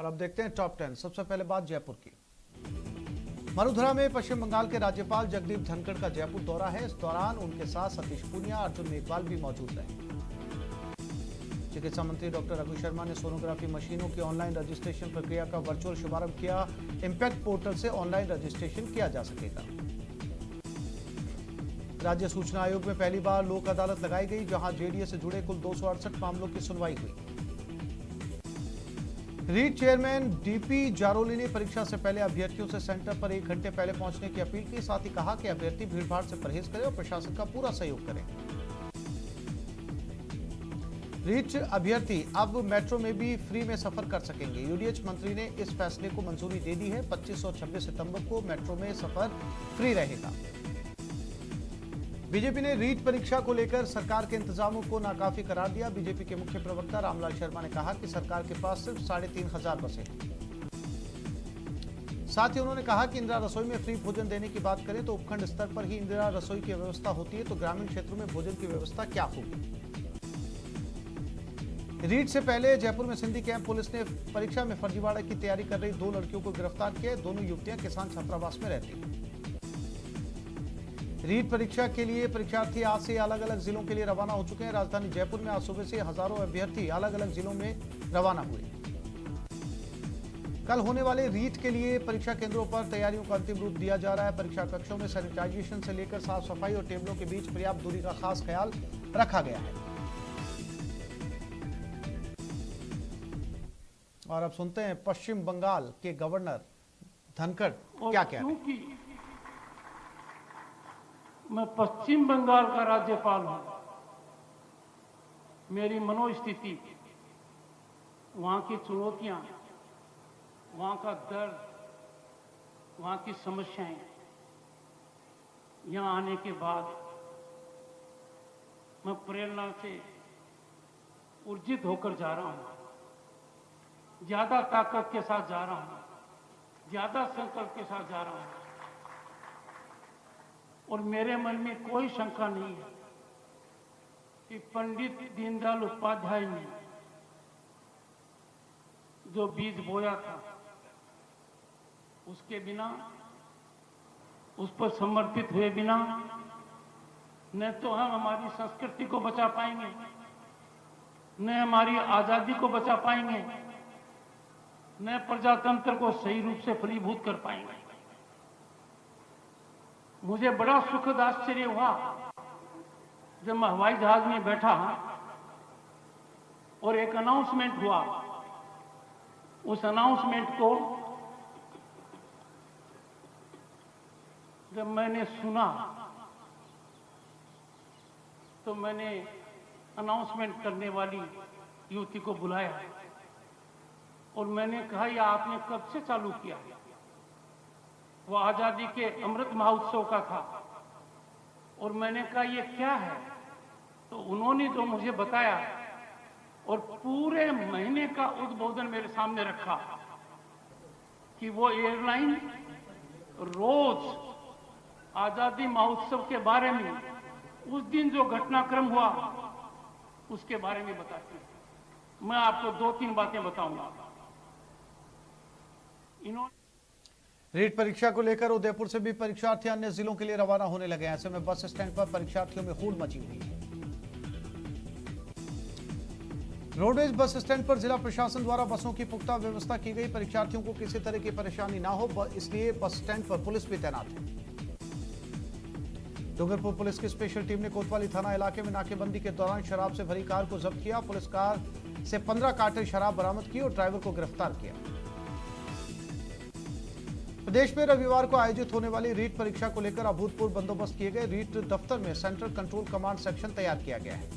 और अब देखते हैं टॉप 10। सबसे पहले बात जयपुर की। मरुधरा में पश्चिम बंगाल के राज्यपाल जगदीप धनखड़ का जयपुर दौरा है। इस दौरान उनके साथ सतीश पूनिया, अर्जुन मेघवाल भी मौजूद रहे। चिकित्सा मंत्री डॉक्टर रघु शर्मा ने सोनोग्राफी मशीनों की ऑनलाइन रजिस्ट्रेशन प्रक्रिया का वर्चुअल शुभारंभ किया। इम्पैक्ट पोर्टल से ऑनलाइन रजिस्ट्रेशन किया जा सकेगा। राज्य सूचना आयोग में पहली बार लोक अदालत लगाई गई, जहां जेडीए से जुड़े कुल 268 मामलों की सुनवाई हुई। रीट चेयरमैन डीपी जारोली ने परीक्षा से पहले अभ्यर्थियों से सेंटर पर 1 घंटे पहले पहुंचने की अपील की। साथ ही कहा कि अभ्यर्थी भीड़भाड़ से परहेज करें और प्रशासन का पूरा सहयोग करें। रीट अभ्यर्थी अब मेट्रो में भी फ्री में सफर कर सकेंगे। यूडीएच मंत्री ने इस फैसले को मंजूरी दे दी है। 25 और 26 सितंबर को मेट्रो में सफर फ्री रहेगा। बीजेपी ने रीट परीक्षा को लेकर सरकार के इंतजामों को नाकाफी करार दिया। बीजेपी के मुख्य प्रवक्ता रामलाल शर्मा ने कहा कि सरकार के पास सिर्फ 3500 बसें हैं। साथ ही उन्होंने कहा कि इंदिरा रसोई में फ्री भोजन देने की बात करें तो उपखंड स्तर पर ही इंदिरा रसोई की व्यवस्था होती है, तो ग्रामीण क्षेत्रों में भोजन की व्यवस्था क्या होगी। रीट से पहले जयपुर में सिंधी कैंप पुलिस ने परीक्षा में फर्जीवाड़ा की तैयारी कर रही 2 लड़कियों को गिरफ्तार किया। दोनों युवतियां किसान छात्रावास में रहती हैं। रीट परीक्षा के लिए परीक्षार्थी आज से अलग अलग जिलों के लिए रवाना हो चुके हैं। राजधानी जयपुर में आज सुबह से हजारों अभ्यर्थी अलग अलग जिलों में रवाना हुए। कल होने वाले रीट के लिए परीक्षा केंद्रों पर तैयारियों को अंतिम रूप दिया जा रहा है। परीक्षा कक्षों में सैनिटाइजेशन से लेकर साफ सफाई और टेबलों के बीच पर्याप्त दूरी का खास ख्याल रखा गया है। और अब सुनते हैं पश्चिम बंगाल के गवर्नर धनखड़ क्या कह रहे हैं। मैं पश्चिम बंगाल का राज्यपाल हूं। मेरी मनोस्थिति, वहां की चुनौतियां, वहां का दर्द, वहां की समस्याएं, यहां आने के बाद मैं प्रेरणा से ऊर्जित होकर जा रहा हूं। ज्यादा ताकत के साथ जा रहा हूं, ज्यादा संकल्प के साथ जा रहा हूं। और मेरे मन में कोई शंका नहीं है कि पंडित दीनदयाल उपाध्याय ने जो बीज बोया था, उसके बिना, उस पर समर्पित हुए बिना न तो हम हमारी संस्कृति को बचा पाएंगे, न हमारी आजादी को बचा पाएंगे, न प्रजातंत्र को सही रूप से फलीभूत कर पाएंगे। मुझे बड़ा सुखद आश्चर्य हुआ जब मैं हवाई जहाज में बैठा और एक अनाउंसमेंट हुआ। उस अनाउंसमेंट को जब मैंने सुना तो मैंने अनाउंसमेंट करने वाली युवती को बुलाया और मैंने कहा, यह आपने कब से चालू किया? वो आजादी के अमृत महोत्सव का था। और मैंने कहा, ये क्या है? तो उन्होंने जो मुझे बताया और पूरे महीने का उद्बोधन मेरे सामने रखा कि वो एयरलाइन रोज आजादी महोत्सव के बारे में, उस दिन जो घटनाक्रम हुआ उसके बारे में बताती है। मैं आपको 2-3 बातें बताऊंगा। इन्होंने रीट परीक्षा को लेकर उदयपुर से भी परीक्षार्थी अन्य जिलों के लिए रवाना होने लगे हैं। ऐसे में बस स्टैंड पर परीक्षार्थियों में हूड़ मची हुई है। रोडवेज बस स्टैंड पर जिला प्रशासन द्वारा बसों की पुख्ता व्यवस्था की गई। परीक्षार्थियों को किसी तरह की परेशानी ना हो, इसलिए बस स्टैंड पर पुलिस भी तैनात है। डूंगरपुर पुलिस की स्पेशल टीम ने कोतवाली थाना इलाके में नाकेबंदी के दौरान शराब से भरी कार को जब्त किया। पुलिस कार से 15 कार्टन शराब बरामद की और ड्राइवर को गिरफ्तार किया। प्रदेश में रविवार को आयोजित होने वाली रीट परीक्षा को लेकर अभूतपूर्व बंदोबस्त किए गए। रीट दफ्तर में सेंट्रल कंट्रोल कमांड सेक्शन तैयार किया गया है,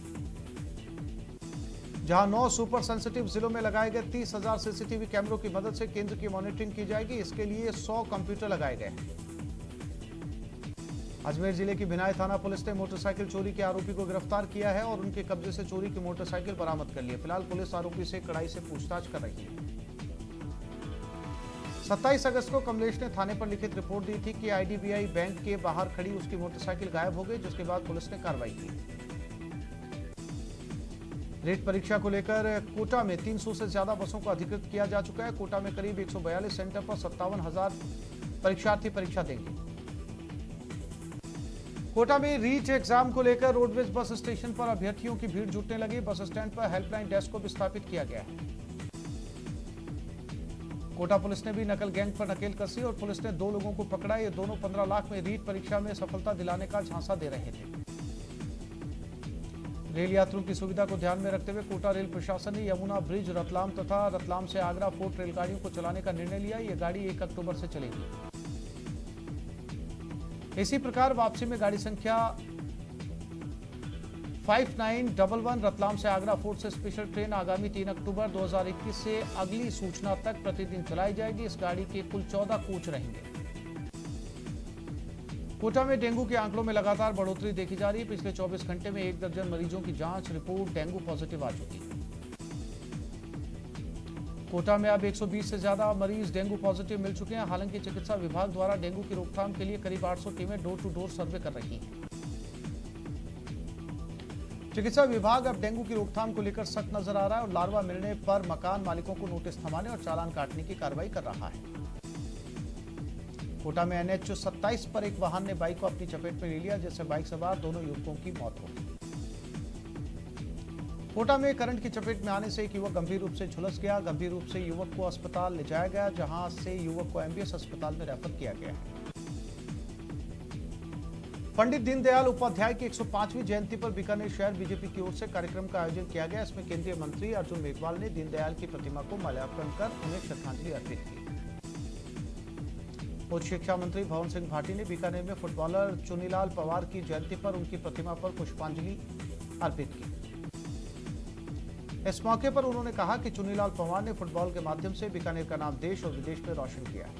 जहां 9 सुपर सेंसिटिव जिलों में लगाए गए 30,000 सीसीटीवी कैमरों की मदद से केंद्र की मॉनिटरिंग की जाएगी। इसके लिए 100 कंप्यूटर लगाए गए हैं। अजमेर जिले की भिनाई थाना पुलिस ने मोटरसाइकिल चोरी के आरोपी को गिरफ्तार किया है और उनके कब्जे से चोरी की मोटरसाइकिल बरामद कर ली है। फिलहाल पुलिस आरोपी से कड़ाई से पूछताछ कर रही है। 27 अगस्त को कमलेश ने थाने पर लिखित रिपोर्ट दी थी कि आईडीबीआई बैंक के बाहर खड़ी उसकी मोटरसाइकिल गायब हो गई, जिसके बाद पुलिस ने कार्रवाई की। रीट परीक्षा को लेकर कोटा में 300 से ज्यादा बसों को अधिकृत किया जा चुका है। कोटा में करीब 142 सेंटर पर 57,000 परीक्षार्थी परीक्षा देंगे। कोटा में रीट एग्जाम को लेकर रोडवेज बस स्टेशन पर अभ्यर्थियों की भीड़ जुटने लगी। बस स्टैंड पर हेल्पलाइन डेस्क को भी स्थापित किया गया है। कोटा पुलिस ने भी नकल गैंग पर नकेल कसी और पुलिस ने 2 लोगों को पकड़ा। ये दोनों 15 लाख में रीट परीक्षा में सफलता दिलाने का झांसा दे रहे थे। रेल यात्रियों की सुविधा को ध्यान में रखते हुए कोटा रेल प्रशासन ने यमुना ब्रिज रतलाम तथा रतलाम से आगरा फोर्ट रेलगाड़ियों को चलाने का निर्णय लिया। ये गाड़ी 1 अक्टूबर से चलेगी। इसी प्रकार वापसी में गाड़ी संख्या 5911 रतलाम से आगरा फोर्ट से स्पेशल ट्रेन आगामी 3 अक्टूबर 2021 से अगली सूचना तक प्रतिदिन चलाई जाएगी। इस गाड़ी के कुल 14 कोच रहेंगे। कोटा में डेंगू के आंकड़ों में लगातार बढ़ोतरी देखी जा रही है। पिछले 24 घंटे में 1 दर्जन मरीजों की जांच रिपोर्ट डेंगू पॉजिटिव आ चुकी है। कोटा में अब 120 से ज्यादा मरीज डेंगू पॉजिटिव मिल चुके हैं। हालांकि चिकित्सा विभाग द्वारा डेंगू की रोकथाम के लिए करीब 800 टीमें डोर टू डोर सर्वे कर रही हैं। चिकित्सा विभाग अब डेंगू की रोकथाम को लेकर सख्त नजर आ रहा है और लार्वा मिलने पर मकान मालिकों को नोटिस थमाने और चालान काटने की कार्रवाई कर रहा है। कोटा में NH 27 पर एक वाहन ने बाइक को अपनी चपेट में ले लिया, जिससे बाइक सवार दोनों युवकों की मौत हो गई। कोटा में करंट की चपेट में आने से एक युवक गंभीर रूप से झुलस गया। गंभीर रूप से युवक को अस्पताल ले जाया गया, जहां से युवक को MBS अस्पताल में रेफर किया गया है। पंडित दीनदयाल उपाध्याय की 105वीं जयंती पर बीकानेर शहर बीजेपी की ओर से कार्यक्रम का आयोजन किया गया। इसमें केंद्रीय मंत्री अर्जुन मेघवाल ने दीनदयाल की प्रतिमा को माल्यार्पण कर उन्हें श्रद्धांजलि अर्पित की। उच्च शिक्षा मंत्री भवन सिंह भाटी ने बीकानेर में फुटबॉलर चुनीलाल पंवार की जयंती पर उनकी प्रतिमा पर पुष्पांजलि अर्पित की। इस मौके पर उन्होंने कहा कि चुनीलाल पंवार ने फुटबॉल के माध्यम से बीकानेर का नाम देश और विदेश में रोशन किया है।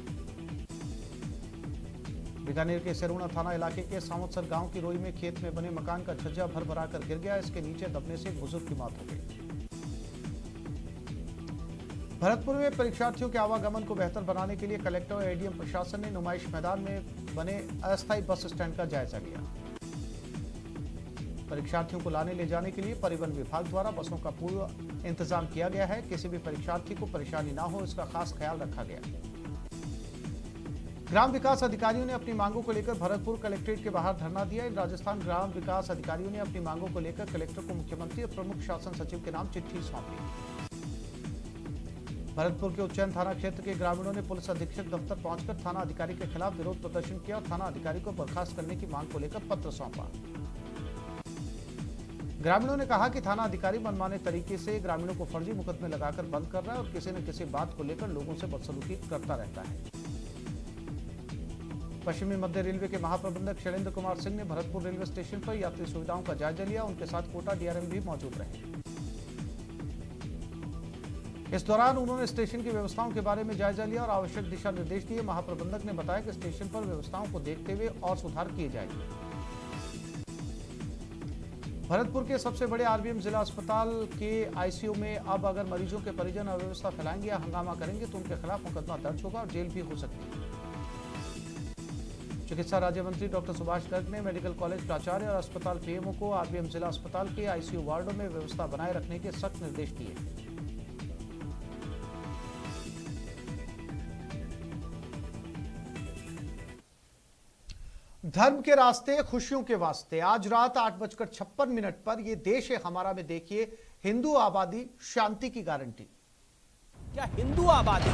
बीकानेर के सेरुणा थाना इलाके के सामतसर गांव की रोई में खेत में बने मकान का छज्जा भर कर गिर गया। इसके नीचे दबने से एक बुजुर्ग की मौत हो गई। भरतपुर में परीक्षार्थियों के आवागमन को बेहतर बनाने के लिए कलेक्टर और ADM प्रशासन ने नुमाइश मैदान में बने अस्थायी बस स्टैंड का जायजा लिया। परीक्षार्थियों को लाने ले जाने के लिए परिवहन विभाग द्वारा बसों का पूरा इंतजाम किया गया है। किसी भी परीक्षार्थी को परेशानी ना हो, इसका खास ख्याल रखा गया। ग्राम विकास अधिकारियों ने अपनी मांगों को लेकर भरतपुर कलेक्ट्रेट के बाहर धरना दिया। राजस्थान ग्राम विकास अधिकारियों ने अपनी मांगों को लेकर कलेक्टर को मुख्यमंत्री और प्रमुख शासन सचिव के नाम चिट्ठी सौंपी। भरतपुर के उच्चैन थाना क्षेत्र के ग्रामीणों ने पुलिस अधीक्षक दफ्तर पहुंचकर थाना अधिकारी के खिलाफ विरोध प्रदर्शन किया और थाना अधिकारी को बर्खास्त करने की मांग को लेकर पत्र सौंपा। ग्रामीणों ने कहा कि थाना अधिकारी मनमाने तरीके से ग्रामीणों को फर्जी मुकदमे लगाकर बंद कर रहा है और किसी न किसी बात को लेकर लोगों से बदसलूकी करता रहता है। पश्चिमी मध्य रेलवे के महाप्रबंधक शैलेंद्र कुमार सिंह ने भरतपुर रेलवे स्टेशन पर यात्री सुविधाओं का जायजा लिया। उनके साथ कोटा DRM भी मौजूद रहे। इस दौरान उन्होंने स्टेशन की व्यवस्थाओं के बारे में जायजा लिया और आवश्यक दिशा निर्देश दिए। महाप्रबंधक ने बताया कि स्टेशन पर व्यवस्थाओं को देखते हुए और सुधार किए जाएंगे। भरतपुर के सबसे बड़े RVM जिला अस्पताल के ICU में अब अगर मरीजों के परिजन अव्यवस्था फैलाएंगे या हंगामा करेंगे तो उनके खिलाफ मुकदमा दर्ज होगा और जेल भी हो सकती है। चिकित्सा राज्य मंत्री डॉक्टर सुभाष गर्ग ने मेडिकल कॉलेज प्राचार्य और अस्पताल PMO को RVM जिला अस्पताल के ICU वार्डों में व्यवस्था बनाए रखने के सख्त निर्देश दिए। धर्म के रास्ते खुशियों के वास्ते आज रात 8:56 पर ये देश है हमारा में देखिए हिंदू आबादी शांति की गारंटी। क्या हिंदू आबादी